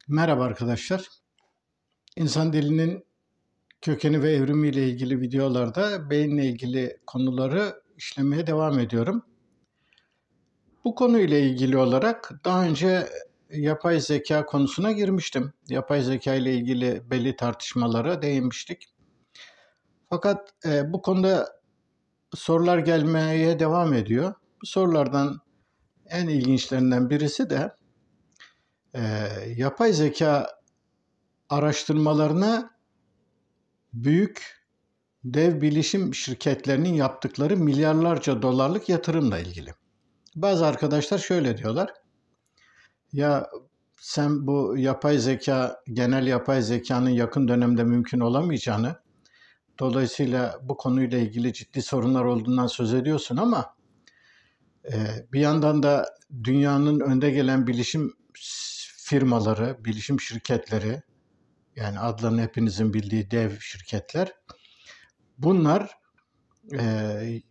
Merhaba arkadaşlar. İnsan dilinin kökeni ve evrimiyle ilgili videolarda beyinle ilgili konuları işlemeye devam ediyorum. Bu konuyla ilgili olarak daha önce yapay zeka konusuna girmiştim. Yapay zeka ile ilgili belli tartışmalara değinmiştik. Fakat bu konuda sorular gelmeye devam ediyor. Bu sorulardan en ilginçlerinden birisi de e, yapay zeka araştırmalarına büyük dev bilişim şirketlerinin yaptıkları milyarlarca dolarlık yatırımla ilgili. Bazı arkadaşlar şöyle diyorlar. Ya sen bu yapay zeka, genel yapay zekanın yakın dönemde mümkün olamayacağını, dolayısıyla bu konuyla ilgili ciddi sorunlar olduğundan söz ediyorsun ama bir yandan da dünyanın önde gelen bilişim firmaları, bilişim şirketleri, yani adlarını hepinizin bildiği dev şirketler, bunlar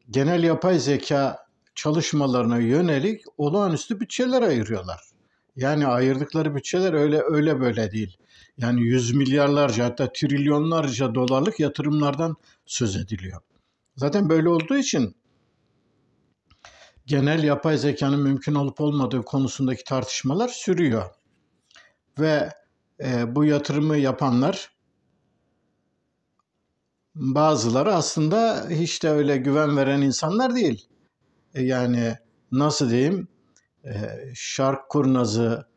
genel yapay zeka çalışmalarına yönelik olağanüstü bütçeler ayırıyorlar. Yani ayırdıkları bütçeler öyle böyle değil. Yani yüz milyarlarca hatta trilyonlarca dolarlık yatırımlardan söz ediliyor. Zaten böyle olduğu için genel yapay zekanın mümkün olup olmadığı konusundaki tartışmalar sürüyor. Ve bu yatırımı yapanlar bazıları aslında hiç de öyle güven veren insanlar değil. Yani nasıl diyeyim, şark kurnazı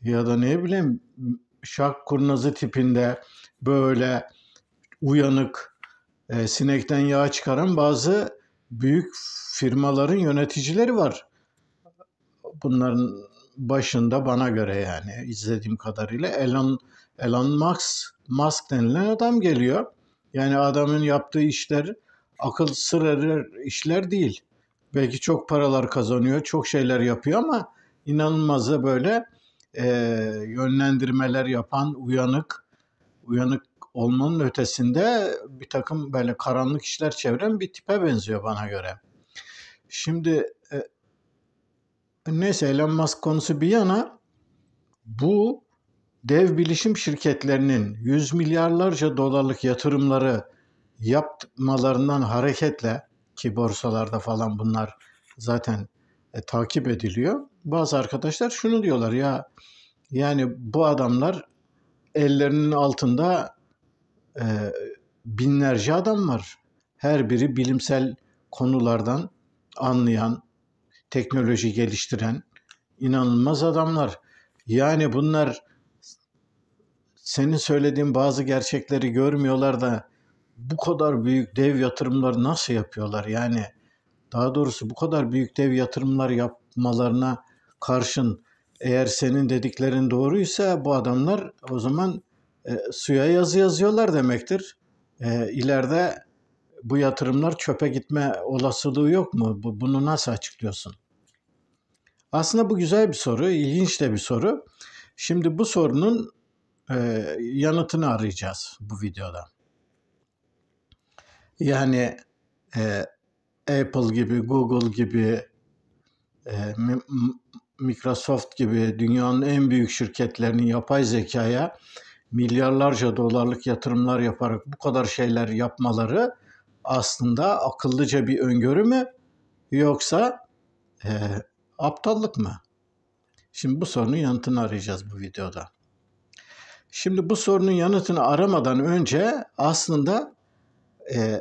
ya da ne bileyim şark kurnazı tipinde böyle uyanık, sinekten yağ çıkaran bazı büyük firmaların yöneticileri var. Bunların başında bana göre yani izlediğim kadarıyla Elon Musk denilen adam geliyor. Yani adamın yaptığı işler akıl sır erer işler değil. Belki çok paralar kazanıyor, çok şeyler yapıyor ama inanılmaz da böyle e, yönlendirmeler yapan, uyanık olmanın ötesinde bir takım böyle karanlık işler çeviren bir tipe benziyor bana göre. Şimdi neyse Elon Musk konusu bir yana, bu dev bilişim şirketlerinin yüz milyarlarca dolarlık yatırımları yapmalarından hareketle, ki borsalarda falan bunlar zaten takip ediliyor. Bazı arkadaşlar şunu diyorlar ya, yani bu adamlar ellerinin altında e, binlerce adam var. Her biri bilimsel konulardan anlayan, teknoloji geliştiren inanılmaz adamlar. Yani bunlar senin söylediğin bazı gerçekleri görmüyorlar da bu kadar büyük dev yatırımlar nasıl yapıyorlar? Yani daha doğrusu bu kadar büyük dev yatırımlar yapmalarına karşın eğer senin dediklerin doğruysa bu adamlar o zaman suya yazı yazıyorlar demektir. İleride bu yatırımlar çöpe gitme olasılığı yok mu? Bunu nasıl açıklıyorsun? Aslında bu güzel bir soru, ilginç de bir soru. Şimdi bu sorunun yanıtını arayacağız bu videoda. Yani e, Apple gibi, Google gibi, Microsoft gibi dünyanın en büyük şirketlerinin yapay zekaya milyarlarca dolarlık yatırımlar yaparak bu kadar şeyler yapmaları aslında akıllıca bir öngörü mü yoksa e, aptallık mı? Şimdi bu sorunun yanıtını arayacağız bu videoda. Şimdi bu sorunun yanıtını aramadan önce aslında e,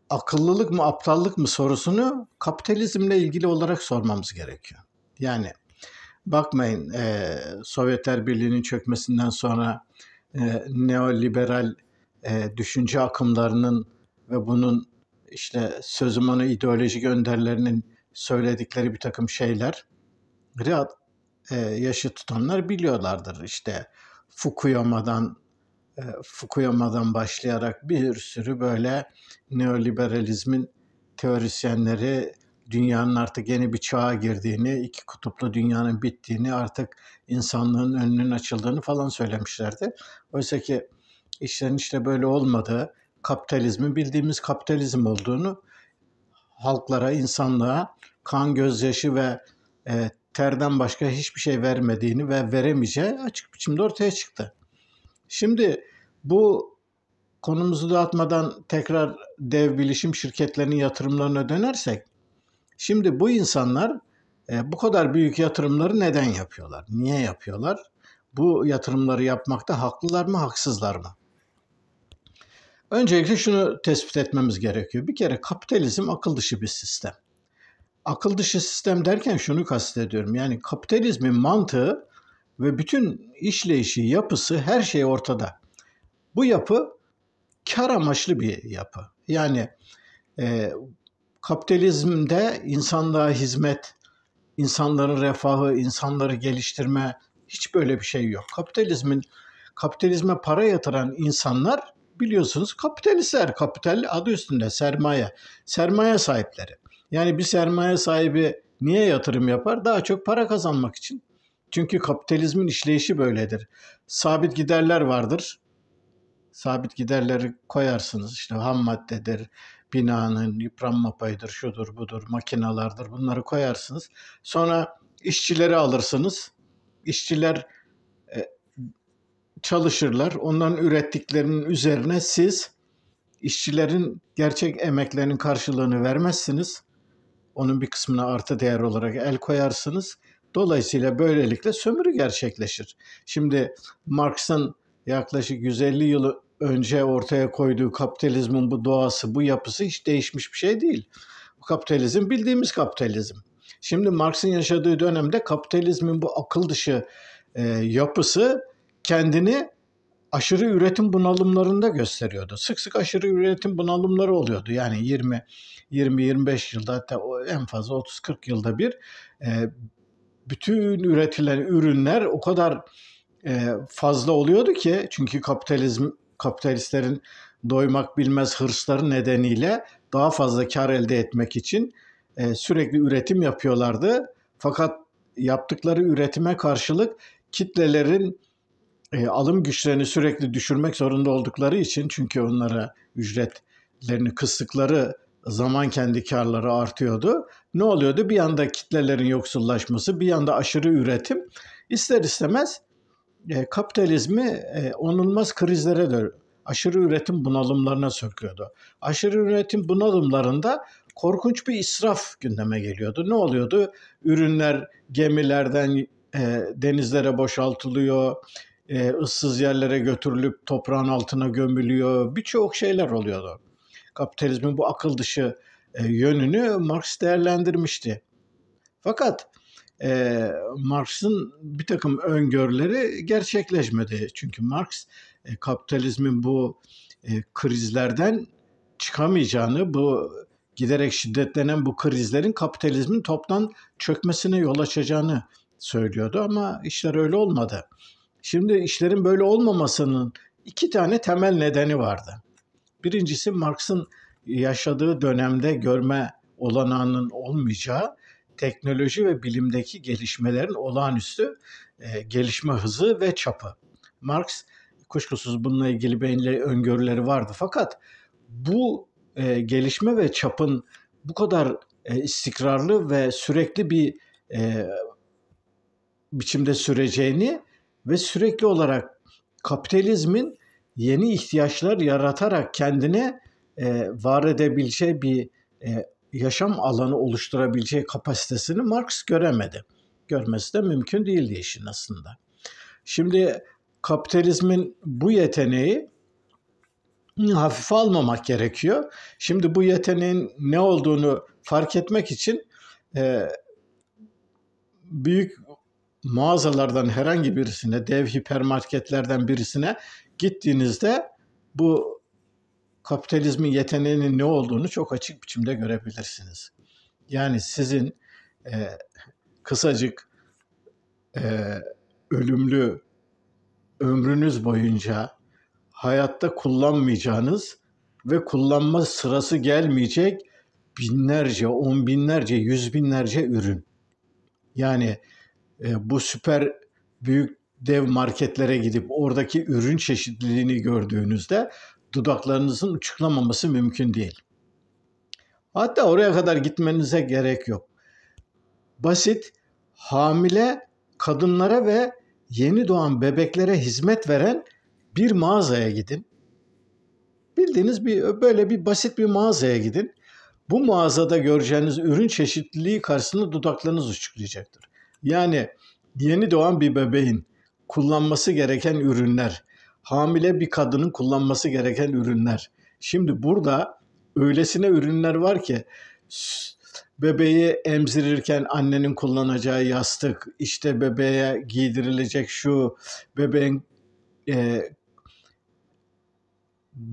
akıllılık mı aptallık mı sorusunu kapitalizmle ilgili olarak sormamız gerekiyor. Yani bakmayın, Sovyetler Birliği'nin çökmesinden sonra neoliberal düşünce akımlarının ve bunun işte sözüm ona ideolojik önderlerinin söyledikleri bir takım şeyler yaşı tutanlar biliyorlardır. İşte Fukuyama'dan Fukuyama'dan başlayarak bir sürü böyle neoliberalizmin teorisyenleri dünyanın artık yeni bir çağa girdiğini, iki kutuplu dünyanın bittiğini, artık insanlığın önünün açıldığını falan söylemişlerdi. Oysa ki işlerin işte böyle olmadığı, kapitalizmin bildiğimiz kapitalizm olduğunu, halklara, insanlığa kan, gözyaşı ve terden başka hiçbir şey vermediğini ve veremeyeceği açık biçimde ortaya çıktı. Şimdi bu konumuzu dağıtmadan tekrar dev bilişim şirketlerinin yatırımlarına dönersek, şimdi bu insanlar bu kadar büyük yatırımları neden yapıyorlar? Niye yapıyorlar? Bu yatırımları yapmakta haklılar mı, haksızlar mı? Öncelikle şunu tespit etmemiz gerekiyor. Bir kere kapitalizm akıl dışı bir sistem. Akıl dışı sistem derken şunu kastediyorum. Yani kapitalizmin mantığı ve bütün işleyişi, yapısı, her şey ortada. Bu yapı kar amaçlı bir yapı. Yani kapitalizmde insanlığa hizmet, insanların refahı, insanları geliştirme, hiç böyle bir şey yok. Kapitalizme para yatıran insanlar biliyorsunuz kapitalistler. Kapital adı üstünde sermaye. Sermaye sahipleri. Yani bir sermaye sahibi niye yatırım yapar? Daha çok para kazanmak için. Çünkü kapitalizmin işleyişi böyledir. Sabit giderler vardır. Sabit giderleri koyarsınız. İşte ham maddedir, binanın yıpranma payıdır, şudur budur, makinalardır. Bunları koyarsınız. Sonra işçileri alırsınız. İşçiler çalışırlar. Onların ürettiklerinin üzerine siz işçilerin gerçek emeklerinin karşılığını vermezsiniz. Onun bir kısmına artı değer olarak el koyarsınız. Dolayısıyla böylelikle sömürü gerçekleşir. Şimdi Marx'ın yaklaşık 150 yıl önce ortaya koyduğu kapitalizmin bu doğası, bu yapısı hiç değişmiş bir şey değil. Bu kapitalizm bildiğimiz kapitalizm. Şimdi Marx'ın yaşadığı dönemde kapitalizmin bu akıl dışı yapısı kendini aşırı üretim bunalımlarında gösteriyordu. Sık sık aşırı üretim bunalımları oluyordu. Yani 20-25 yılda, hatta en fazla 30-40 yılda bir bütün üretilen ürünler o kadar fazla oluyordu ki, çünkü kapitalistlerin doymak bilmez hırsları nedeniyle daha fazla kar elde etmek için sürekli üretim yapıyorlardı. Fakat yaptıkları üretime karşılık kitlelerin alım güçlerini sürekli düşürmek zorunda oldukları için, çünkü onlara ücretlerini kıstıkları zaman kendi karları artıyordu. Ne oluyordu? Bir yanda kitlelerin yoksullaşması, bir yanda aşırı üretim ister istemez kapitalizmi onulmaz krizlere aşırı üretim bunalımlarına sokuyordu. Aşırı üretim bunalımlarında korkunç bir israf gündeme geliyordu. Ne oluyordu? Ürünler gemilerden denizlere boşaltılıyor, ıssız yerlere götürülüp toprağın altına gömülüyor. Birçok şeyler oluyordu. Kapitalizmin bu akıl dışı yönünü Marx değerlendirmişti. Fakat Marx'ın bir takım öngörüleri gerçekleşmedi. Çünkü Marx kapitalizmin bu krizlerden çıkamayacağını, bu giderek şiddetlenen bu krizlerin kapitalizmin toptan çökmesine yol açacağını söylüyordu, ama işler öyle olmadı. Şimdi işlerin böyle olmamasının iki tane temel nedeni vardı. Birincisi, Marx'ın yaşadığı dönemde görme olanağının olmayacağı teknoloji ve bilimdeki gelişmelerin olağanüstü gelişme hızı ve çapı. Marx kuşkusuz bununla ilgili belli öngörüleri vardı. Fakat bu gelişme ve çapın bu kadar istikrarlı ve sürekli bir biçimde süreceğini ve sürekli olarak kapitalizmin yeni ihtiyaçlar yaratarak kendine var edebileceği bir yaşam alanı oluşturabileceği kapasitesini Marx göremedi. Görmesi de mümkün değildi işin aslında. Şimdi kapitalizmin bu yeteneği hafife almamak gerekiyor. Şimdi bu yeteneğin ne olduğunu fark etmek için büyük mağazalardan herhangi birisine, dev hipermarketlerden birisine gittiğinizde bu kapitalizmin yeteneğinin ne olduğunu çok açık biçimde görebilirsiniz. Yani sizin kısacık ölümlü ömrünüz boyunca hayatta kullanmayacağınız ve kullanma sırası gelmeyecek binlerce, on binlerce, yüz binlerce ürün. Yani bu süper büyük dev marketlere gidip oradaki ürün çeşitliliğini gördüğünüzde dudaklarınızın uçuklamaması mümkün değil. Hatta oraya kadar gitmenize gerek yok. Basit hamile kadınlara ve yeni doğan bebeklere hizmet veren bir mağazaya gidin. Bildiğiniz böyle bir basit bir mağazaya gidin. Bu mağazada göreceğiniz ürün çeşitliliği karşısında dudaklarınız uçuklayacaktır. Yani yeni doğan bir bebeğin kullanması gereken ürünler, hamile bir kadının kullanması gereken ürünler. Şimdi burada öylesine ürünler var ki bebeği emzirirken annenin kullanacağı yastık, işte bebeğe giydirilecek şu, bebeğin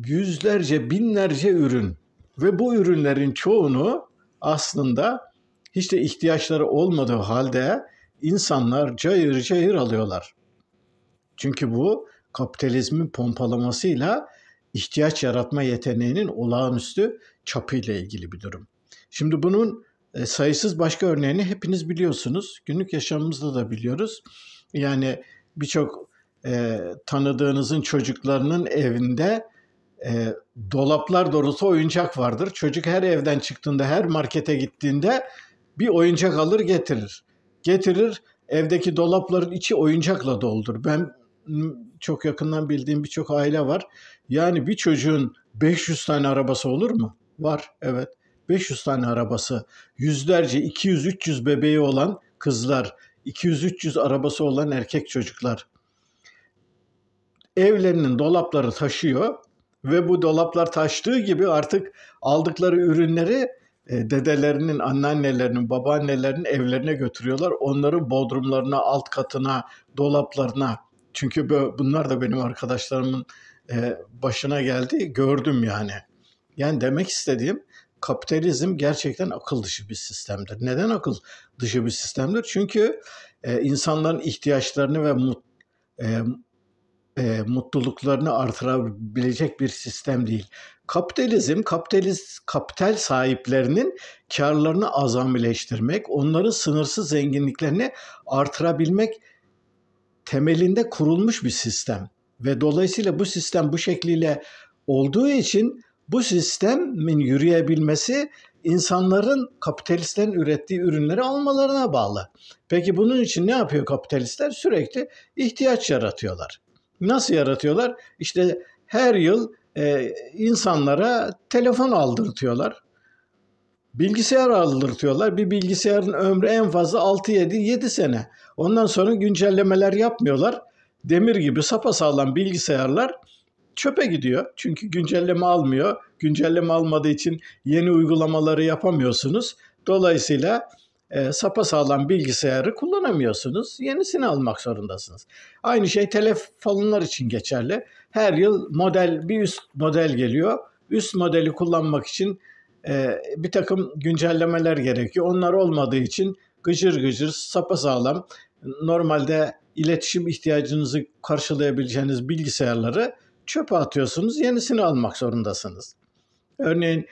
yüzlerce, binlerce ürün ve bu ürünlerin çoğunu aslında hiç de ihtiyaçları olmadığı halde insanlar cayır cayır alıyorlar. Çünkü bu kapitalizmin pompalamasıyla ihtiyaç yaratma yeteneğinin olağanüstü çapıyla ilgili bir durum. Şimdi bunun sayısız başka örneğini hepiniz biliyorsunuz. Günlük yaşamımızda da biliyoruz. Yani birçok tanıdığınızın çocuklarının evinde dolaplar dolusu oyuncak vardır. Çocuk her evden çıktığında, her markete gittiğinde bir oyuncak alır getirir. Getirir, evdeki dolapların içi oyuncakla doldur. Ben çok yakından bildiğim birçok aile var. Yani bir çocuğun 500 tane arabası olur mu? Var, evet. 500 tane arabası, yüzlerce, 200-300 bebeği olan kızlar, 200-300 arabası olan erkek çocuklar. Evlerinin dolapları taşıyor ve bu dolaplar taştığı gibi artık aldıkları ürünleri dedelerinin, anneannelerinin, babaannelerinin evlerine götürüyorlar. Onları bodrumlarına, alt katına, dolaplarına. Çünkü bunlar da benim arkadaşlarımın başına geldi. Gördüm yani. Yani demek istediğim, kapitalizm gerçekten akıl dışı bir sistemdir. Neden akıl dışı bir sistemdir? Çünkü insanların ihtiyaçlarını ve mutluluklarını artırabilecek bir sistem değil. Kapital sahiplerinin karlarını azamileştirmek, onların sınırsız zenginliklerini artırabilmek temelinde kurulmuş bir sistem. Ve dolayısıyla bu sistem bu şekliyle olduğu için bu sistemin yürüyebilmesi insanların kapitalistlerin ürettiği ürünleri almalarına bağlı. Peki bunun için ne yapıyor kapitalistler? Sürekli ihtiyaç yaratıyorlar. Nasıl yaratıyorlar? İşte her yıl insanlara telefon aldırtıyorlar. Bilgisayar aldırtıyorlar. Bir bilgisayarın ömrü en fazla 6-7 sene. Ondan sonra güncellemeler yapmıyorlar. Demir gibi sapasağlam bilgisayarlar çöpe gidiyor. Çünkü güncelleme almıyor. Güncelleme almadığı için yeni uygulamaları yapamıyorsunuz. Dolayısıyla sapasağlam bilgisayarı kullanamıyorsunuz. Yenisini almak zorundasınız. Aynı şey telefonlar için geçerli. Her yıl bir üst model geliyor. Üst modeli kullanmak için bir takım güncellemeler gerekiyor. Onlar olmadığı için gıcır gıcır, sapasağlam, normalde iletişim ihtiyacınızı karşılayabileceğiniz bilgisayarları çöpe atıyorsunuz. Yenisini almak zorundasınız. Örneğin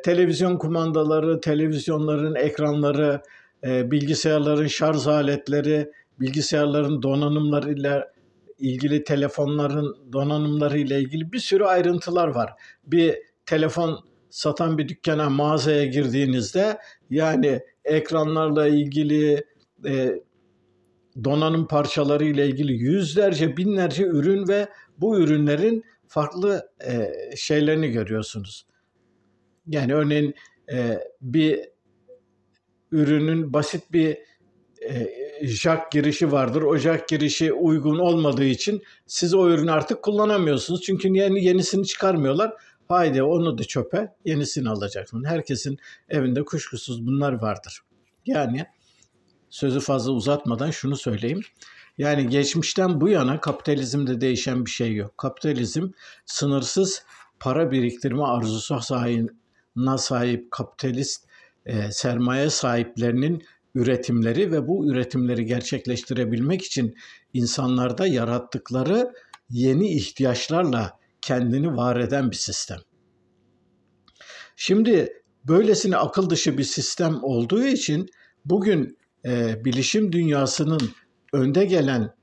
televizyon kumandaları, televizyonların ekranları, bilgisayarların şarj aletleri, bilgisayarların donanımlarıyla ilgili, telefonların donanımlarıyla ilgili bir sürü ayrıntılar var. Bir telefon satan bir dükkana, mağazaya girdiğinizde yani ekranlarla ilgili, donanım parçaları ile ilgili yüzlerce, binlerce ürün ve bu ürünlerin farklı şeylerini görüyorsunuz. Yani örneğin bir ürünün basit bir jack girişi vardır. O jack girişi uygun olmadığı için siz o ürünü artık kullanamıyorsunuz. Çünkü yenisini çıkarmıyorlar. Haydi onu da çöpe, yenisini alacaksın. Herkesin evinde kuşkusuz bunlar vardır. Yani sözü fazla uzatmadan şunu söyleyeyim. Yani geçmişten bu yana kapitalizmde değişen bir şey yok. Kapitalizm sınırsız para biriktirme arzusu sahip kapitalist sermaye sahiplerinin üretimleri ve bu üretimleri gerçekleştirebilmek için insanlarda yarattıkları yeni ihtiyaçlarla kendini var eden bir sistem. Şimdi böylesine akıl dışı bir sistem olduğu için bugün bilişim dünyasının önde gelen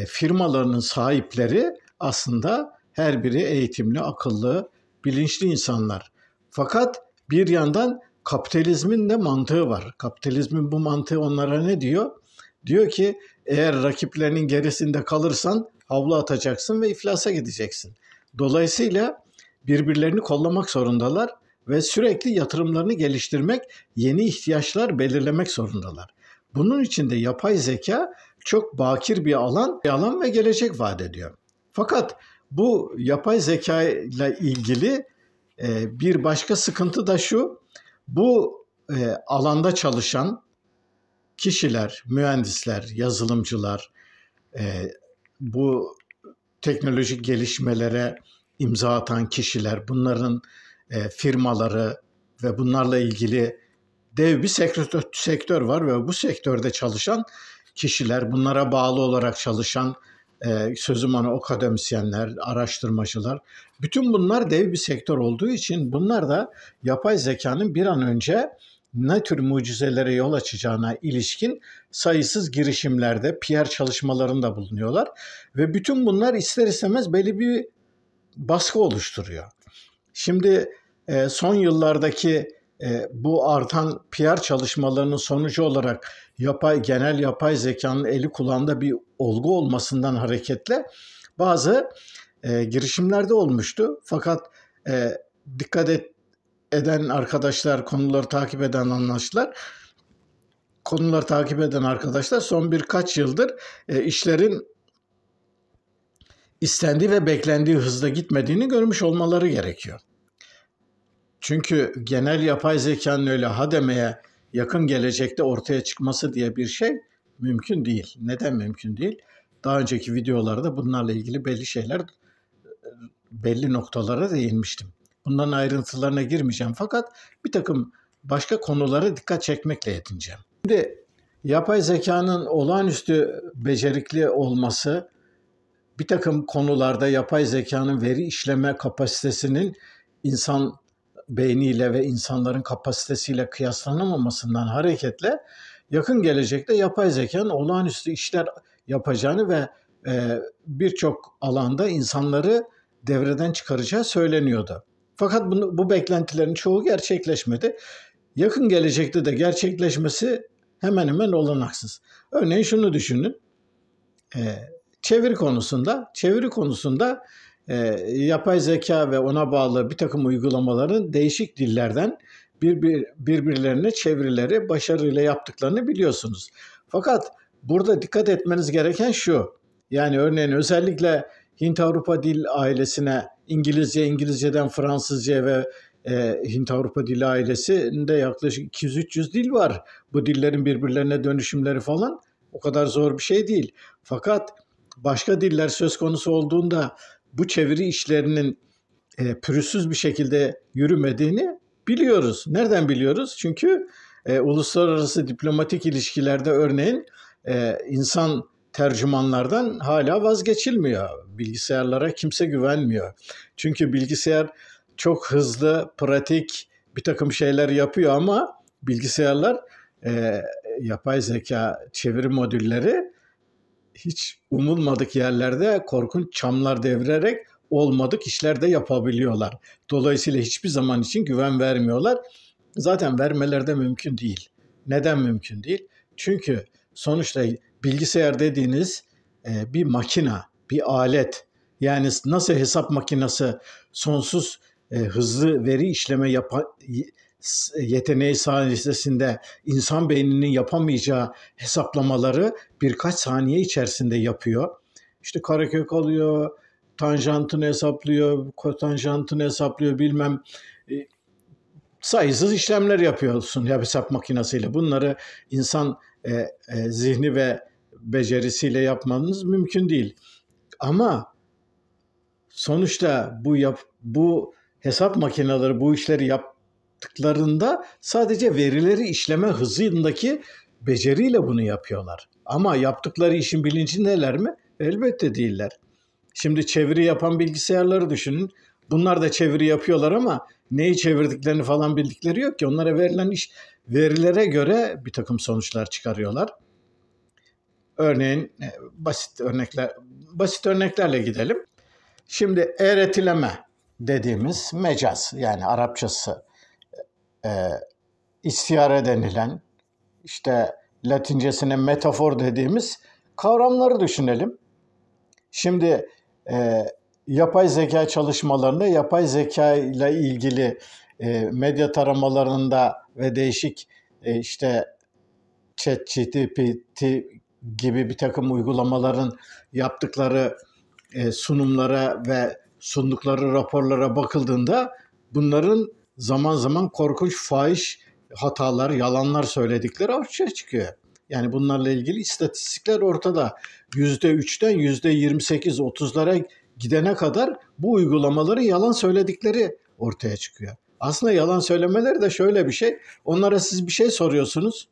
firmalarının sahipleri aslında her biri eğitimli, akıllı, bilinçli insanlar. Fakat bir yandan kapitalizmin de mantığı var. Kapitalizmin bu mantığı onlara ne diyor? Diyor ki eğer rakiplerinin gerisinde kalırsan havlu atacaksın ve iflasa gideceksin. Dolayısıyla birbirlerini kollamak zorundalar ve sürekli yatırımlarını geliştirmek, yeni ihtiyaçlar belirlemek zorundalar. Bunun için de yapay zeka çok bakir bir alan ve gelecek vaat ediyor. Fakat bu yapay zeka ile ilgili bir başka sıkıntı da şu: bu alanda çalışan kişiler, mühendisler, yazılımcılar, bu teknolojik gelişmelere imza atan kişiler, bunların firmaları ve bunlarla ilgili dev bir sektör var ve bu sektörde çalışan kişiler, bunlara bağlı olarak çalışan sözüm ona akademisyenler, araştırmacılar, bütün bunlar dev bir sektör olduğu için bunlar da yapay zekanın bir an önce ne tür mucizelere yol açacağına ilişkin sayısız girişimlerde, PR çalışmalarında bulunuyorlar. Ve bütün bunlar ister istemez belli bir baskı oluşturuyor. Şimdi son yıllardaki bu artan PR çalışmalarının sonucu olarak genel yapay zekanın eli kulağında bir olgu olmasından hareketle bazı girişimlerde olmuştu. Fakat dikkat eden arkadaşlar, konuları takip eden arkadaşlar son birkaç yıldır işlerin istendiği ve beklendiği hızda gitmediğini görmüş olmaları gerekiyor. Çünkü genel yapay zekanın öyle hademeye yakın gelecekte ortaya çıkması diye bir şey mümkün değil. Neden mümkün değil? Daha önceki videolarda bunlarla ilgili belli noktalara değinmiştim. Bunların ayrıntılarına girmeyeceğim fakat bir takım başka konulara dikkat çekmekle yetineceğim. Şimdi yapay zekanın olağanüstü becerikli olması, bir takım konularda yapay zekanın veri işleme kapasitesinin insan beyniyle ve insanların kapasitesiyle kıyaslanamamasından hareketle yakın gelecekte yapay zekanın olağanüstü işler yapacağını ve birçok alanda insanları devreden çıkaracağı söyleniyordu. Fakat bu beklentilerin çoğu gerçekleşmedi. Yakın gelecekte de gerçekleşmesi hemen hemen olanaksız. Örneğin şunu düşünün. Çeviri konusunda yapay zeka ve ona bağlı bir takım uygulamaların değişik dillerden birbirlerine çevirileri başarıyla yaptıklarını biliyorsunuz. Fakat burada dikkat etmeniz gereken şu: yani örneğin özellikle Hint-Avrupa dil ailesine İngilizceden Fransızca ve Hint-Avrupa dil ailesinde yaklaşık 200-300 dil var. Bu dillerin birbirlerine dönüşümleri falan o kadar zor bir şey değil. Fakat başka diller söz konusu olduğunda bu çeviri işlerinin pürüzsüz bir şekilde yürümediğini biliyoruz. Nereden biliyoruz? Çünkü uluslararası diplomatik ilişkilerde örneğin insan tercümanlardan hala vazgeçilmiyor. Bilgisayarlara kimse güvenmiyor. Çünkü bilgisayar çok hızlı, pratik bir takım şeyler yapıyor ama bilgisayarlar, yapay zeka çeviri modülleri hiç umulmadık yerlerde korkunç çamlar devirerek olmadık işler de yapabiliyorlar. Dolayısıyla hiçbir zaman için güven vermiyorlar. Zaten vermeleri de mümkün değil. Neden mümkün değil? Çünkü sonuçta bilgisayar dediğiniz bir makina, bir alet. Yani nasıl hesap makinesi sonsuz hızlı veri işleme yeteneği sayesinde insan beyninin yapamayacağı hesaplamaları birkaç saniye içerisinde yapıyor. İşte karekök alıyor, tanjantını hesaplıyor, kotanjantını hesaplıyor, bilmem sayısız işlemler yapıyorsun ya hesap makinesiyle. Bunları insan zihni ve becerisiyle yapmanız mümkün değil. Ama sonuçta bu hesap makineleri bu işleri yaptıklarında sadece verileri işleme hızındaki beceriyle bunu yapıyorlar. Ama yaptıkları işin bilincindeler mi? Elbette değiller. Şimdi çeviri yapan bilgisayarları düşünün. Bunlar da çeviri yapıyorlar ama neyi çevirdiklerini falan bildikleri yok ki. Onlara verilen verilere göre bir takım sonuçlar çıkarıyorlar. Örneğin basit örneklerle gidelim. Şimdi öğretileme dediğimiz mecaz, yani Arapçası istiyare denilen, işte Latincesine metafor dediğimiz kavramları düşünelim. Şimdi yapay zeka çalışmalarında yapay zeka ile ilgili medya taramalarında ve değişik işte ChatGPT gibi bir takım uygulamaların yaptıkları sunumlara ve sundukları raporlara bakıldığında bunların zaman zaman korkunç fahiş hatalar, yalanlar söyledikleri ortaya çıkıyor. Yani bunlarla ilgili istatistikler ortada. %3'ten %28-30'lara gidene kadar bu uygulamaları yalan söyledikleri ortaya çıkıyor. Aslında yalan söylemeleri de şöyle bir şey. Onlara siz bir şey soruyorsunuz.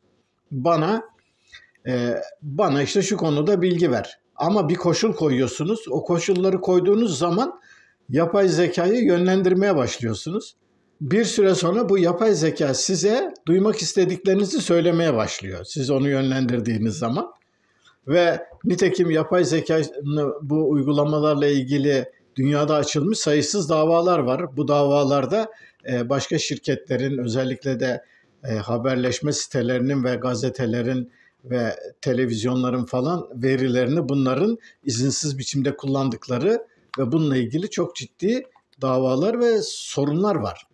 Bana işte şu konuda bilgi ver. Ama bir koşul koyuyorsunuz. O koşulları koyduğunuz zaman yapay zekayı yönlendirmeye başlıyorsunuz. Bir süre sonra bu yapay zeka size duymak istediklerinizi söylemeye başlıyor. Siz onu yönlendirdiğiniz zaman. Ve nitekim yapay zeka bu uygulamalarla ilgili dünyada açılmış sayısız davalar var. Bu davalarda başka şirketlerin, özellikle de haberleşme sitelerinin ve gazetelerin ve televizyonların falan verilerini bunların izinsiz biçimde kullandıkları ve bununla ilgili çok ciddi davalar ve sorunlar var.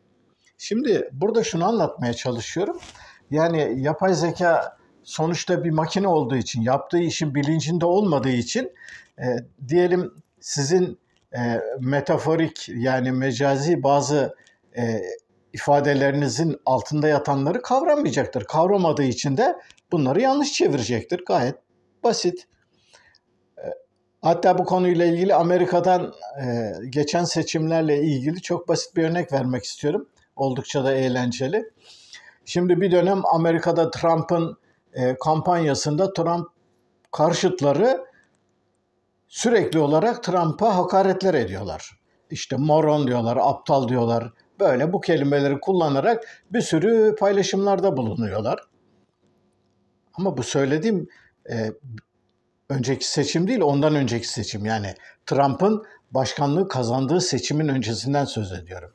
Şimdi burada şunu anlatmaya çalışıyorum. Yani yapay zeka sonuçta bir makine olduğu için, yaptığı işin bilincinde olmadığı için diyelim sizin metaforik yani mecazi bazı ifadelerinizin altında yatanları kavramayacaktır. Kavramadığı için de bunları yanlış çevirecektir. Gayet basit. Hatta bu konuyla ilgili Amerika'dan geçen seçimlerle ilgili çok basit bir örnek vermek istiyorum. Oldukça da eğlenceli. Şimdi bir dönem Amerika'da Trump'ın kampanyasında Trump karşıtları sürekli olarak Trump'a hakaretler ediyorlar. İşte moron diyorlar, aptal diyorlar. Böyle bu kelimeleri kullanarak bir sürü paylaşımlarda bulunuyorlar. Ama bu söylediğim önceki seçim değil, ondan önceki seçim. Yani Trump'ın başkanlığı kazandığı seçimin öncesinden söz ediyorum.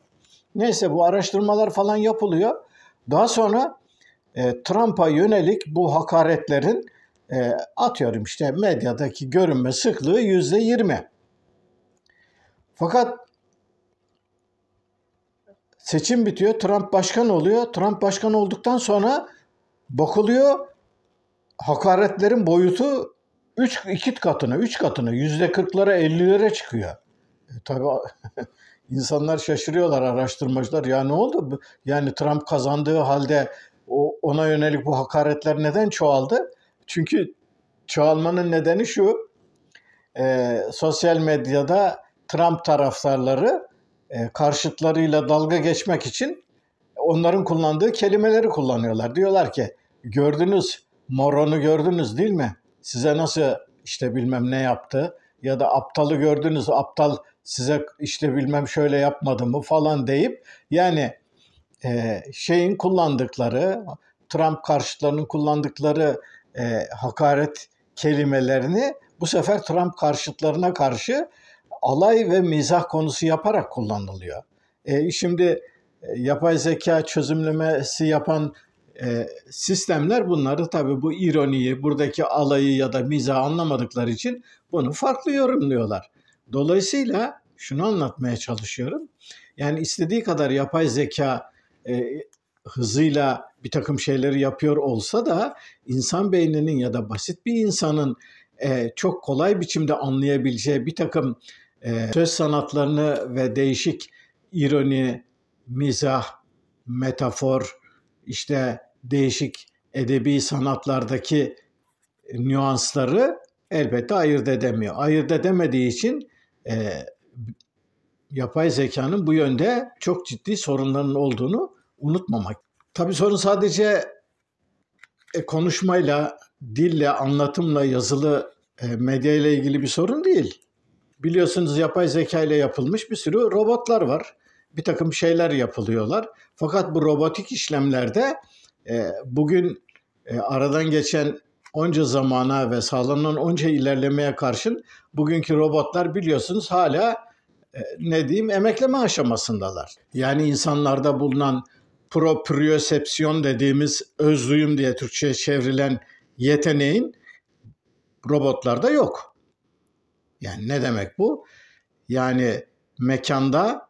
Neyse bu araştırmalar falan yapılıyor. Daha sonra Trump'a yönelik bu hakaretlerin atıyorum işte medyadaki görünme sıklığı %20. Fakat seçim bitiyor, Trump başkan oluyor. Trump başkan olduktan sonra bakılıyor hakaretlerin boyutu 2 katına, 3 katına, %40'lara, 50'lere çıkıyor. Tabii insanlar şaşırıyorlar, araştırmacılar. Ya ne oldu? Yani Trump kazandığı halde ona yönelik bu hakaretler neden çoğaldı? Çünkü çoğalmanın nedeni şu, sosyal medyada Trump taraftarları karşıtlarıyla dalga geçmek için onların kullandığı kelimeleri kullanıyorlar. Diyorlar ki gördünüz, moronu gördünüz değil mi? Size nasıl işte bilmem ne yaptı ya da aptalı gördünüz, aptal size işte bilmem şöyle yapmadı mı falan deyip yani şeyin kullandıkları, Trump karşıtlarının kullandıkları hakaret kelimelerini bu sefer Trump karşıtlarına karşı alay ve mizah konusu yaparak kullanılıyor. Şimdi yapay zeka çözümlemesi yapan sistemler bunları tabii bu ironiyi, buradaki alayı ya da mizahı anlamadıkları için bunu farklı yorumluyorlar. Dolayısıyla şunu anlatmaya çalışıyorum. Yani istediği kadar yapay zeka hızıyla bir takım şeyleri yapıyor olsa da insan beyninin ya da basit bir insanın çok kolay biçimde anlayabileceği bir takım söz sanatlarını ve değişik ironi, mizah, metafor, işte değişik edebi sanatlardaki nüansları elbette ayırt edemiyor. Ayırt edemediği için yapay zekanın bu yönde çok ciddi sorunların olduğunu unutmamak. Tabii sorun sadece konuşmayla, dille, anlatımla, yazılı medya ile ilgili bir sorun değil. Biliyorsunuz yapay zeka ile yapılmış bir sürü robotlar var. Bir takım şeyler yapılıyorlar. Fakat bu robotik işlemlerde bugün aradan geçen onca zamana ve sağlanan onca ilerlemeye karşın bugünkü robotlar biliyorsunuz hala ne diyeyim emekleme aşamasındalar. Yani insanlarda bulunan propriosepsiyon dediğimiz öz duyum diye Türkçe'ye çevrilen yeteneğin robotlarda yok. Yani ne demek bu? Yani mekanda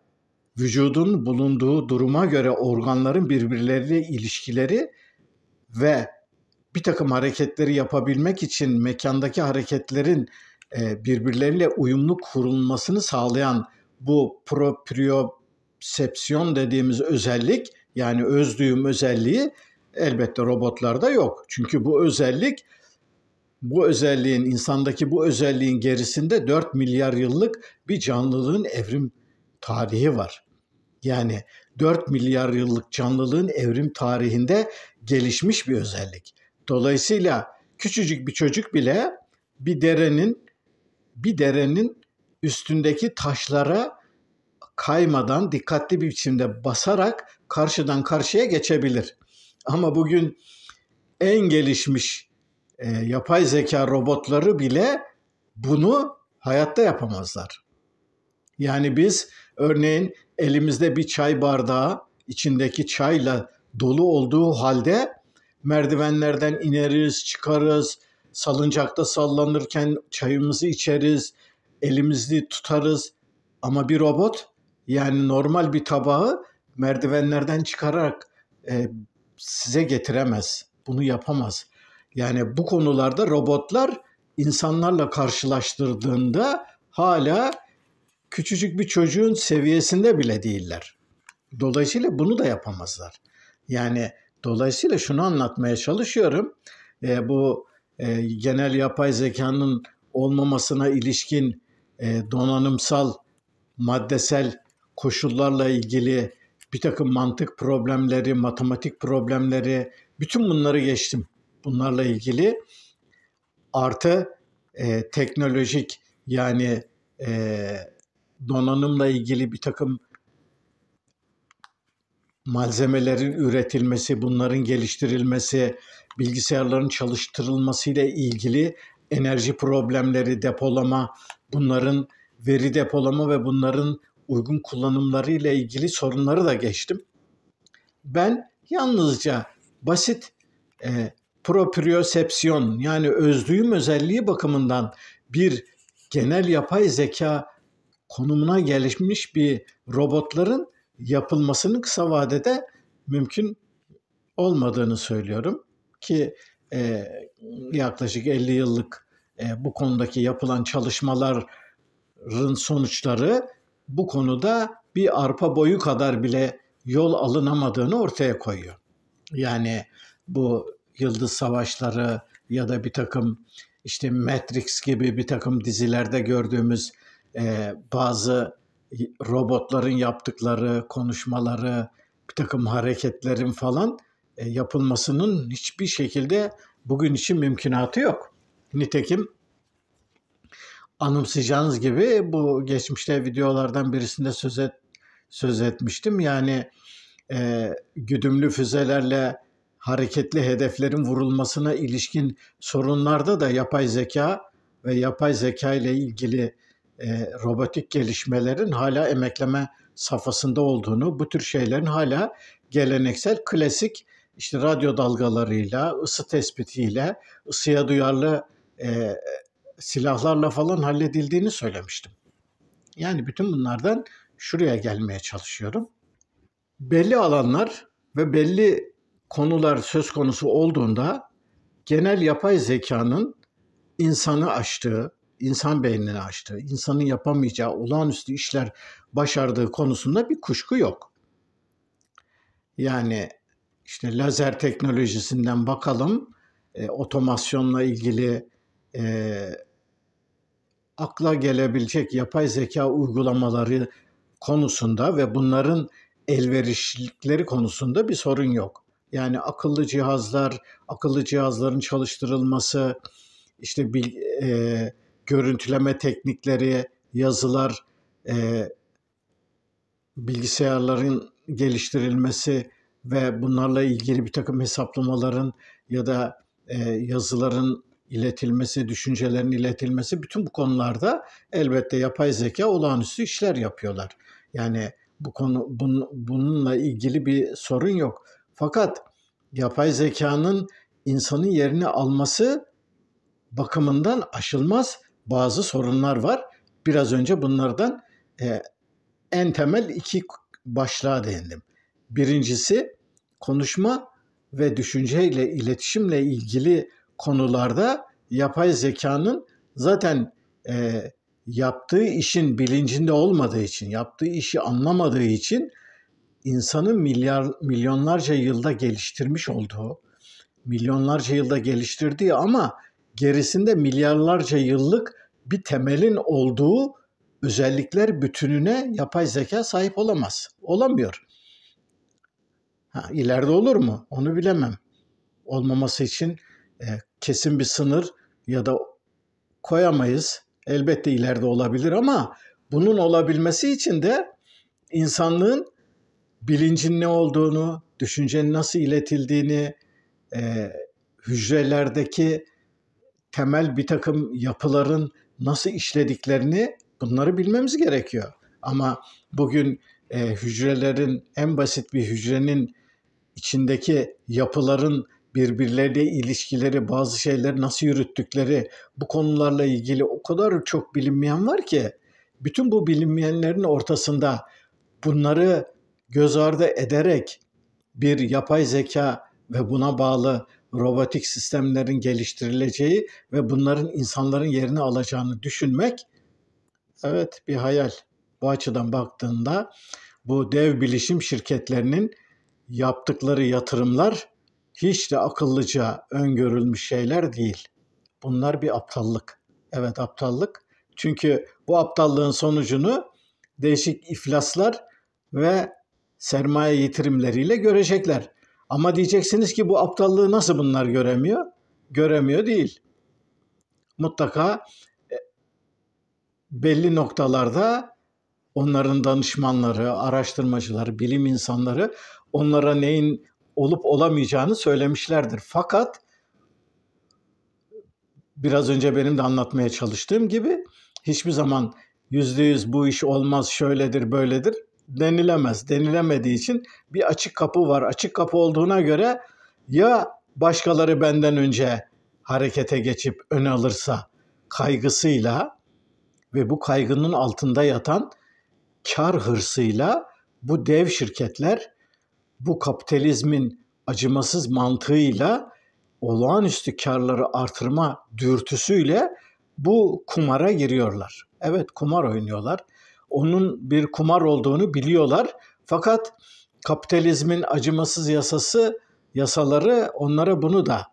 vücudun bulunduğu duruma göre organların birbirleriyle ilişkileri ve bir takım hareketleri yapabilmek için mekandaki hareketlerin birbirleriyle uyumlu kurulmasını sağlayan bu propriosepsiyon dediğimiz özellik, yani öz duyum özelliği elbette robotlarda yok. Çünkü bu özelliğin, insandaki bu özelliğin gerisinde 4 milyar yıllık bir canlılığın evrim tarihi var. Yani 4 milyar yıllık canlılığın evrim tarihinde gelişmiş bir özellik. Dolayısıyla küçücük bir çocuk bile bir derenin üstündeki taşlara kaymadan dikkatli bir biçimde basarak karşıdan karşıya geçebilir. Ama bugün en gelişmiş yapay zeka robotları bile bunu hayatta yapamazlar. Yani biz örneğin elimizde bir çay bardağı içindeki çayla dolu olduğu halde merdivenlerden ineriz, çıkarız, salıncakta sallanırken çayımızı içeriz, elimizi tutarız. Ama bir robot, yani normal bir tabağı merdivenlerden çıkararak size getiremez. Bunu yapamaz. Yani bu konularda robotlar insanlarla karşılaştırdığında hala küçücük bir çocuğun seviyesinde bile değiller. Dolayısıyla bunu da yapamazlar. Yani dolayısıyla şunu anlatmaya çalışıyorum. Bu genel yapay zekanın olmamasına ilişkin donanımsal, maddesel koşullarla ilgili bir takım mantık problemleri, matematik problemleri, bütün bunları geçtim. Bunlarla ilgili artı teknolojik, yani donanımla ilgili bir takım malzemelerin üretilmesi, bunların geliştirilmesi, bilgisayarların çalıştırılması ile ilgili enerji problemleri, depolama, bunların veri depolama ve bunların uygun kullanımları ile ilgili sorunları da geçtim. Ben yalnızca basit propriosepsiyon, yani özduyum özelliği bakımından bir genel yapay zeka konumuna gelişmiş bir robotların yapılmasının kısa vadede mümkün olmadığını söylüyorum ki yaklaşık 50 yıllık bu konudaki yapılan çalışmaların sonuçları bu konuda bir arpa boyu kadar bile yol alınamadığını ortaya koyuyor. Yani bu yıldız savaşları ya da bir takım işte Matrix gibi bir takım dizilerde gördüğümüz bazı robotların yaptıkları konuşmaları, bir takım hareketlerin falan yapılmasının hiçbir şekilde bugün için mümkünatı yok. Nitekim anımsayacağınız gibi bu geçmişte videolardan birisinde söz etmiştim. Yani güdümlü füzelerle hareketli hedeflerin vurulmasına ilişkin sorunlarda da yapay zeka ve yapay zeka ile ilgili robotik gelişmelerin hala emekleme safhasında olduğunu, bu tür şeylerin hala geleneksel, klasik işte radyo dalgalarıyla, ısı tespitiyle, ısıya duyarlı silahlarla falan halledildiğini söylemiştim. Yani bütün bunlardan şuraya gelmeye çalışıyorum. Belli alanlar ve belli konular söz konusu olduğunda genel yapay zekanın insanı aştığı, insan beynini aştığı, insanın yapamayacağı olağanüstü işler başardığı konusunda bir kuşku yok. Yani işte lazer teknolojisinden bakalım, otomasyonla ilgili akla gelebilecek yapay zeka uygulamaları konusunda ve bunların elverişlilikleri konusunda bir sorun yok. Yani akıllı cihazlar, akıllı cihazların çalıştırılması, işte görüntüleme teknikleri, yazılar, bilgisayarların geliştirilmesi ve bunlarla ilgili bir takım hesaplamaların ya da yazıların iletilmesi, düşüncelerin iletilmesi, bütün bu konularda elbette yapay zeka olağanüstü işler yapıyorlar. Yani Bununla ilgili bir sorun yok. Fakat yapay zekanın insanın yerini alması bakımından aşılmaz bazı sorunlar var. Biraz önce bunlardan en temel iki başlığa değindim. Birincisi, konuşma ve düşünceyle, iletişimle ilgili konularda yapay zekanın zaten yaptığı işin bilincinde olmadığı için, yaptığı işi anlamadığı için insanın milyonlarca yılda geliştirmiş olduğu, milyonlarca yılda geliştirdiği ama gerisinde milyarlarca yıllık bir temelin olduğu özellikler bütününe yapay zeka sahip olamaz. Olamıyor. İleride olur mu? Onu bilemem. Olmaması için kesin bir sınır ya da koyamayız. Elbette ileride olabilir ama bunun olabilmesi için de insanlığın bilincin ne olduğunu, düşüncenin nasıl iletildiğini, hücrelerdeki temel bir takım yapıların nasıl işlediklerini bunları bilmemiz gerekiyor. Ama bugün hücrelerin en basit bir hücrenin içindeki yapıların birbirleriyle ilişkileri, bazı şeyleri nasıl yürüttükleri bu konularla ilgili o kadar çok bilinmeyen var ki bütün bu bilinmeyenlerin ortasında bunları göz ardı ederek bir yapay zeka ve buna bağlı robotik sistemlerin geliştirileceği ve bunların insanların yerini alacağını düşünmek evet bir hayal. Bu açıdan baktığında bu dev bilişim şirketlerinin yaptıkları yatırımlar hiç de akıllıca öngörülmüş şeyler değil. Bunlar bir aptallık. Evet aptallık. Çünkü bu aptallığın sonucunu değişik iflaslar ve sermaye yitirimleriyle görecekler. Ama diyeceksiniz ki bu aptallığı nasıl bunlar göremiyor? Göremiyor değil. Mutlaka belli noktalarda onların danışmanları, araştırmacıları, bilim insanları onlara neyin olup olamayacağını söylemişlerdir. Fakat biraz önce benim de anlatmaya çalıştığım gibi hiçbir zaman %100 bu iş olmaz, şöyledir, böyledir denilemez. Denilemediği için bir açık kapı var. Açık kapı olduğuna göre ya başkaları benden önce harekete geçip ön alırsa kaygısıyla ve bu kaygının altında yatan kar hırsıyla bu dev şirketler bu kapitalizmin acımasız mantığıyla olağanüstü karları artırma dürtüsüyle bu kumara giriyorlar. Evet kumar oynuyorlar. Onun bir kumar olduğunu biliyorlar. Fakat kapitalizmin acımasız yasaları onlara bunu da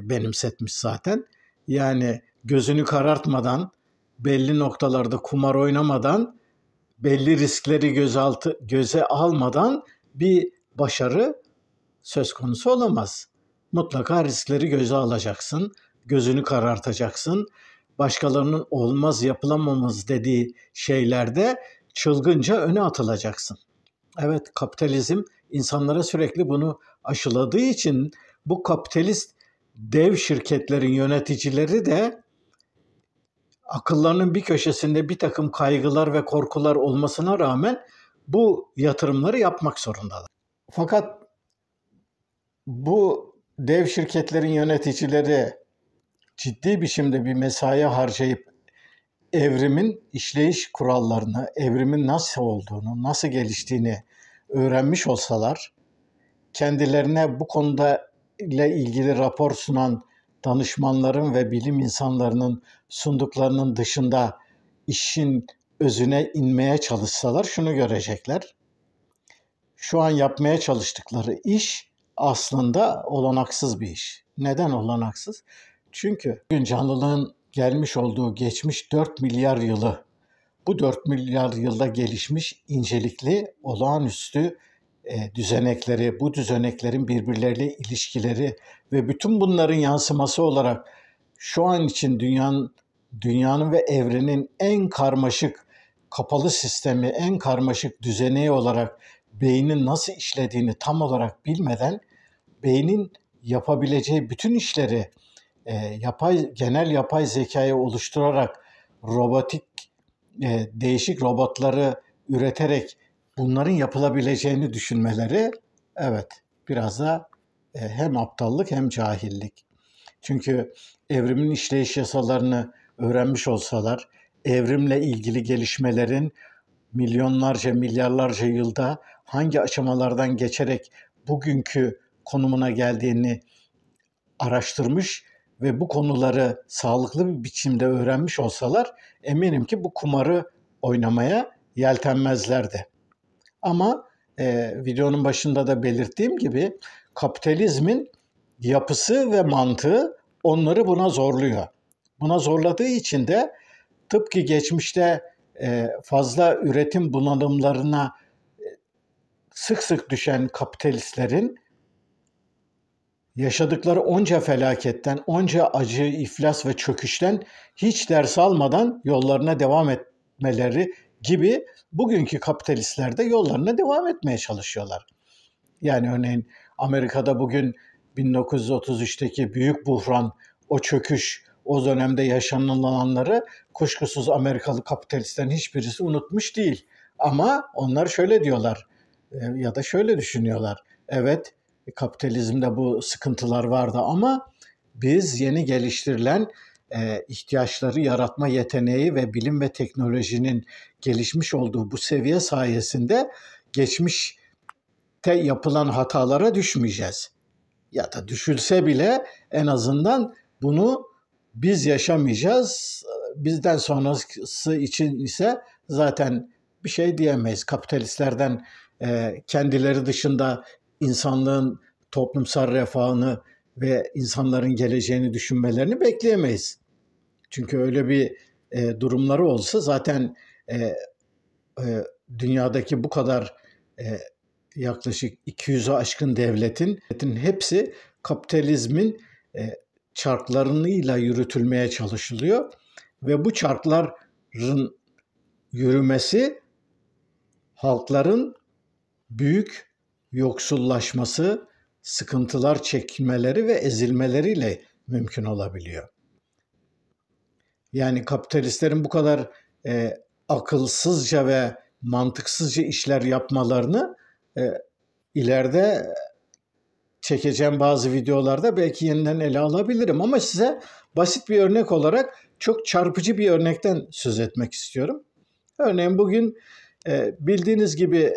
benimsetmiş zaten. Yani gözünü karartmadan, belli noktalarda kumar oynamadan, belli riskleri göze almadan bir başarı söz konusu olamaz. Mutlaka riskleri göze alacaksın, gözünü karartacaksın. Başkalarının olmaz yapılamamız dediği şeylerde çılgınca öne atılacaksın. Evet kapitalizm insanlara sürekli bunu aşıladığı için bu kapitalist dev şirketlerin yöneticileri de akıllarının bir köşesinde bir takım kaygılar ve korkular olmasına rağmen bu yatırımları yapmak zorundalar. Fakat bu dev şirketlerin yöneticileri ciddi biçimde bir mesai harcayıp evrimin işleyiş kurallarını, evrimin nasıl olduğunu, nasıl geliştiğini öğrenmiş olsalar, kendilerine bu konuda ile ilgili rapor sunan danışmanların ve bilim insanlarının sunduklarının dışında işin özüne inmeye çalışsalar şunu görecekler. Şu an yapmaya çalıştıkları iş aslında olanaksız bir iş. Neden olanaksız? Çünkü bugün canlılığın gelmiş olduğu geçmiş 4 milyar yılı, bu 4 milyar yılda gelişmiş incelikli, olağanüstü düzenekleri, bu düzeneklerin birbirleriyle ilişkileri ve bütün bunların yansıması olarak şu an için dünyanın ve evrenin en karmaşık kapalı sistemi, en karmaşık düzeneği olarak beynin nasıl işlediğini tam olarak bilmeden beynin yapabileceği bütün işleri genel yapay zekayı oluşturarak robotik değişik robotları üreterek bunların yapılabileceğini düşünmeleri, evet, biraz da hem aptallık hem cahillik. Çünkü evrimin işleyiş yasalarını öğrenmiş olsalar, evrimle ilgili gelişmelerin milyonlarca, milyarlarca yılda hangi aşamalardan geçerek bugünkü konumuna geldiğini araştırmış ve bu konuları sağlıklı bir biçimde öğrenmiş olsalar, eminim ki bu kumarı oynamaya yeltenmezlerdi. Ama videonun başında da belirttiğim gibi kapitalizmin yapısı ve mantığı onları buna zorluyor. Buna zorladığı için de tıpkı geçmişte fazla üretim bunalımlarına sık sık düşen kapitalistlerin yaşadıkları onca felaketten, onca acı, iflas ve çöküşten hiç ders almadan yollarına devam etmeleri gibi bugünkü kapitalistler de yollarına devam etmeye çalışıyorlar. Yani örneğin Amerika'da bugün 1933'teki büyük buhran, o çöküş, o dönemde yaşanılanları kuşkusuz Amerikalı kapitalistlerin hiçbirisi unutmuş değil. Ama onlar şöyle diyorlar ya da şöyle düşünüyorlar. Evet, kapitalizmde bu sıkıntılar vardı ama biz yeni geliştirilen ihtiyaçları yaratma yeteneği ve bilim ve teknolojinin gelişmiş olduğu bu seviye sayesinde geçmişte yapılan hatalara düşmeyeceğiz. Ya da düşülse bile en azından bunu biz yaşamayacağız. Bizden sonrası için ise zaten bir şey diyemeyiz. Kapitalistlerden kendileri dışında insanlığın toplumsal refahını ve insanların geleceğini düşünmelerini bekleyemeyiz. Çünkü öyle bir durumları olsa zaten dünyadaki bu kadar yaklaşık 200'e aşkın devletin hepsi kapitalizmin çarklarıyla yürütülmeye çalışılıyor ve bu çarkların yürümesi halkların büyük yoksullaşması, sıkıntılar çekmeleri ve ezilmeleriyle mümkün olabiliyor. Yani kapitalistlerin bu kadar akılsızca ve mantıksızca işler yapmalarını ileride çekeceğim bazı videolarda belki yeniden ele alabilirim. Ama size basit bir örnek olarak çok çarpıcı bir örnekten söz etmek istiyorum. Örneğin bugün bildiğiniz gibi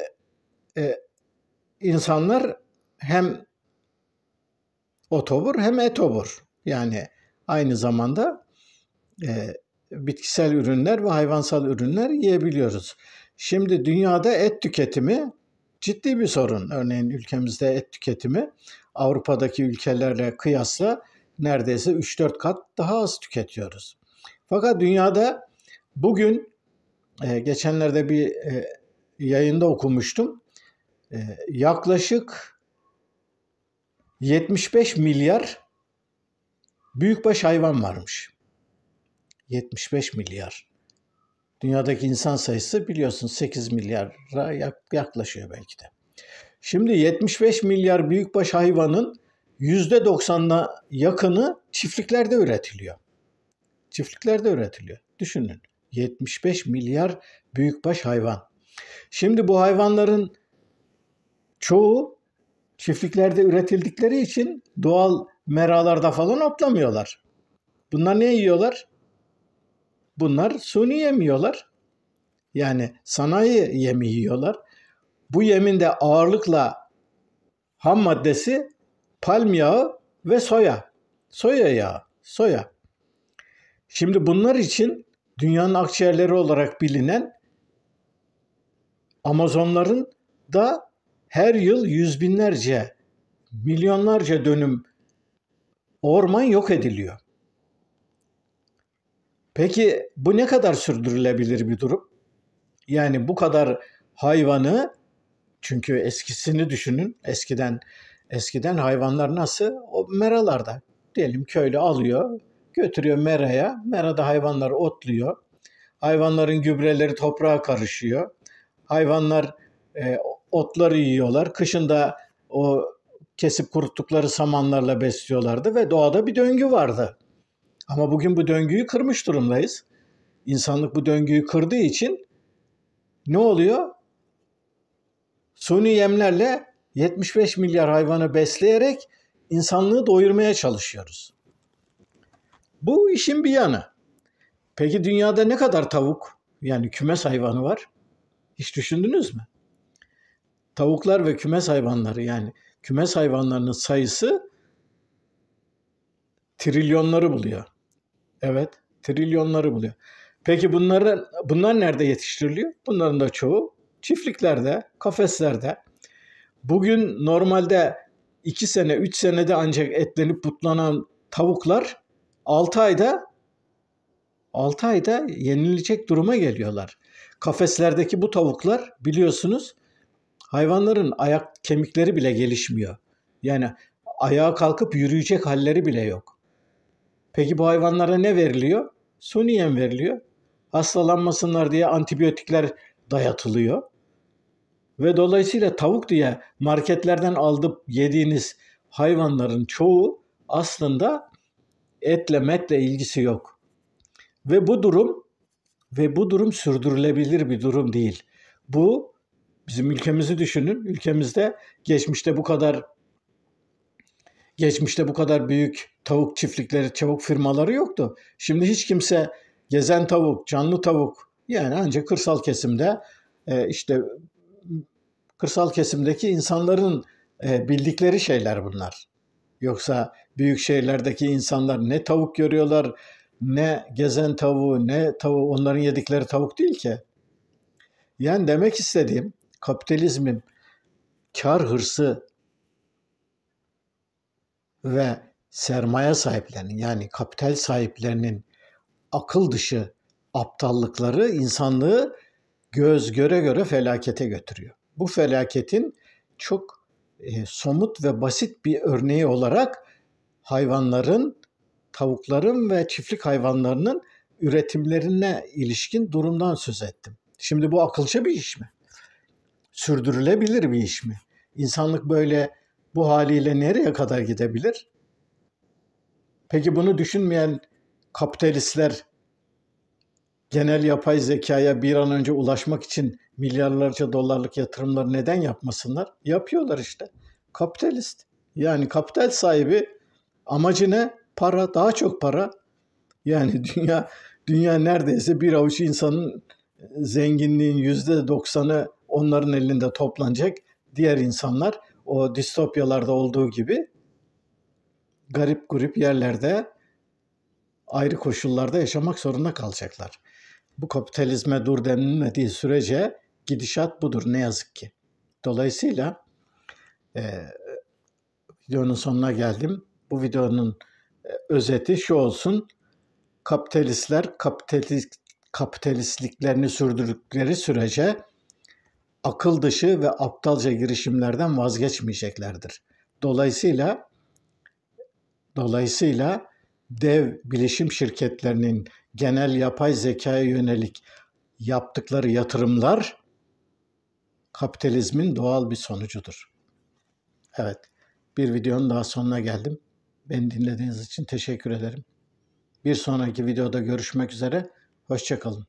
insanlar hem otobur hem etobur. Yani aynı zamanda bitkisel ürünler ve hayvansal ürünler yiyebiliyoruz. Şimdi dünyada et tüketimi ciddi bir sorun. Örneğin ülkemizde et tüketimi Avrupa'daki ülkelerle kıyasla neredeyse 3-4 kat daha az tüketiyoruz. Fakat dünyada bugün geçenlerde bir yayında okumuştum. Yaklaşık 75 milyar büyükbaş hayvan varmış. 75 milyar. Dünyadaki insan sayısı biliyorsun 8 milyara yaklaşıyor belki de. Şimdi 75 milyar büyükbaş hayvanın %90'ına yakını çiftliklerde üretiliyor. Çiftliklerde üretiliyor. Düşünün. 75 milyar büyükbaş hayvan. Şimdi bu hayvanların çoğu çiftliklerde üretildikleri için doğal meralarda falan otlamıyorlar. Bunlar ne yiyorlar? Bunlar suni yem yiyorlar. Yani sanayi yemi yiyorlar. Bu yemin de ağırlıkla ham maddesi palm yağı ve soya. Soya yağı. Soya. Şimdi bunlar için dünyanın akciğerleri olarak bilinen Amazonların da her yıl yüz binlerce, milyonlarca dönüm orman yok ediliyor. Peki bu ne kadar sürdürülebilir bir durum? Yani bu kadar hayvanı, çünkü eskisini düşünün. Eskiden hayvanlar nasıl? O meralarda. Diyelim köylü alıyor, götürüyor meraya. Merada hayvanlar otluyor. Hayvanların gübreleri toprağa karışıyor. Hayvanlar otları yiyorlar. Kışın da o kesip kuruttukları samanlarla besliyorlardı ve doğada bir döngü vardı. Ama bugün bu döngüyü kırmış durumdayız. İnsanlık bu döngüyü kırdığı için ne oluyor? suni yemlerle 75 milyar hayvanı besleyerek insanlığı doyurmaya çalışıyoruz. Bu işin bir yanı. Peki dünyada ne kadar tavuk, yani kümes hayvanı var? Hiç düşündünüz mü? Tavuklar ve kümes hayvanları, yani kümes hayvanlarının sayısı trilyonları buluyor. Evet, trilyonları buluyor. Peki bunlar nerede yetiştiriliyor? Bunların da çoğu çiftliklerde, kafeslerde. Bugün normalde 2 sene, 3 senede ancak etlenip butlanan tavuklar 6 ayda yenilecek duruma geliyorlar. Kafeslerdeki bu tavuklar biliyorsunuz hayvanların ayak kemikleri bile gelişmiyor. Yani ayağa kalkıp yürüyecek halleri bile yok. Peki bu hayvanlara ne veriliyor? Suni yem veriliyor. Hastalanmasınlar diye antibiyotikler dayatılıyor. Ve dolayısıyla tavuk diye marketlerden alıp yediğiniz hayvanların çoğu aslında etle metle ilgisi yok. Ve bu durum sürdürülebilir bir durum değil. Bu bizim ülkemizi düşünün. Ülkemizde geçmişte bu kadar büyük tavuk çiftlikleri, tavuk firmaları yoktu. Şimdi hiç kimse gezen tavuk, canlı tavuk, yani ancak işte kırsal kesimdeki insanların bildikleri şeyler bunlar. Yoksa büyük şehirlerdeki insanlar ne tavuk görüyorlar, ne gezen tavuğu, ne tavuğu, onların yedikleri tavuk değil ki. Yani demek istediğim, kapitalizmin kar hırsı ve sermaye sahiplerinin, yani kapital sahiplerinin akıl dışı aptallıkları insanlığı göz göre göre felakete götürüyor. Bu felaketin çok somut ve basit bir örneği olarak tavukların ve çiftlik hayvanlarının üretimlerine ilişkin durumdan söz ettim. Şimdi bu akılcı bir iş mi? Sürdürülebilir bir iş mi? İnsanlık böyle bu haliyle nereye kadar gidebilir? Peki bunu düşünmeyen kapitalistler genel yapay zekaya bir an önce ulaşmak için milyarlarca dolarlık yatırımları neden yapmasınlar? Yapıyorlar işte. Kapitalist. Yani kapital sahibi amacı ne? Para, daha çok para. Yani dünya neredeyse bir avuç insanın zenginliğin %90'ı onların elinde toplanacak. Diğer insanlar o distopyalarda olduğu gibi garip grup yerlerde ayrı koşullarda yaşamak zorunda kalacaklar. Bu kapitalizme dur denilmediği sürece gidişat budur ne yazık ki. Dolayısıyla videonun sonuna geldim. Bu videonun özeti şu olsun. Kapitalistler kapitalistliklerini sürdürdükleri sürece akıl dışı ve aptalca girişimlerden vazgeçmeyeceklerdir. Dolayısıyla dev bilişim şirketlerinin genel yapay zekaya yönelik yaptıkları yatırımlar kapitalizmin doğal bir sonucudur. Evet, bir videonun daha sonuna geldim. Beni dinlediğiniz için teşekkür ederim. Bir sonraki videoda görüşmek üzere. Hoşça kalın.